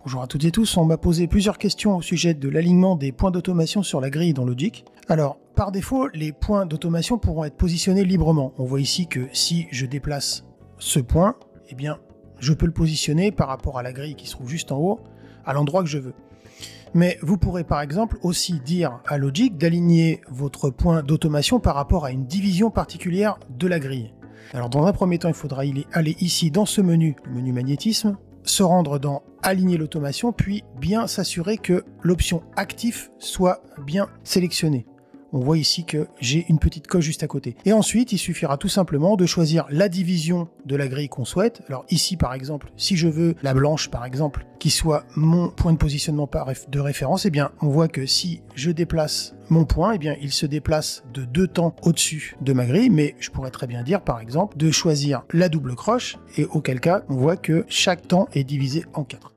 Bonjour à toutes et tous, on m'a posé plusieurs questions au sujet de l'alignement des points d'automation sur la grille dans Logic. Alors, par défaut, les points d'automation pourront être positionnés librement. On voit ici que si je déplace ce point, eh bien, je peux le positionner par rapport à la grille qui se trouve juste en haut, à l'endroit que je veux. Mais vous pourrez par exemple aussi dire à Logic d'aligner votre point d'automation par rapport à une division particulière de la grille. Alors dans un premier temps, il faudra aller ici dans ce menu, le menu magnétisme, se rendre dans aligner l'automation, puis bien s'assurer que l'option actif soit bien sélectionnée. On voit ici que j'ai une petite coche juste à côté. Et ensuite, il suffira tout simplement de choisir la division de la grille qu'on souhaite. Alors ici, par exemple, si je veux la blanche, par exemple, qui soit mon point de positionnement de référence, eh bien, on voit que si je déplace mon point, eh bien, il se déplace de 2 temps au-dessus de ma grille, mais je pourrais très bien dire, par exemple, de choisir la double croche, et auquel cas, on voit que chaque temps est divisé en 4.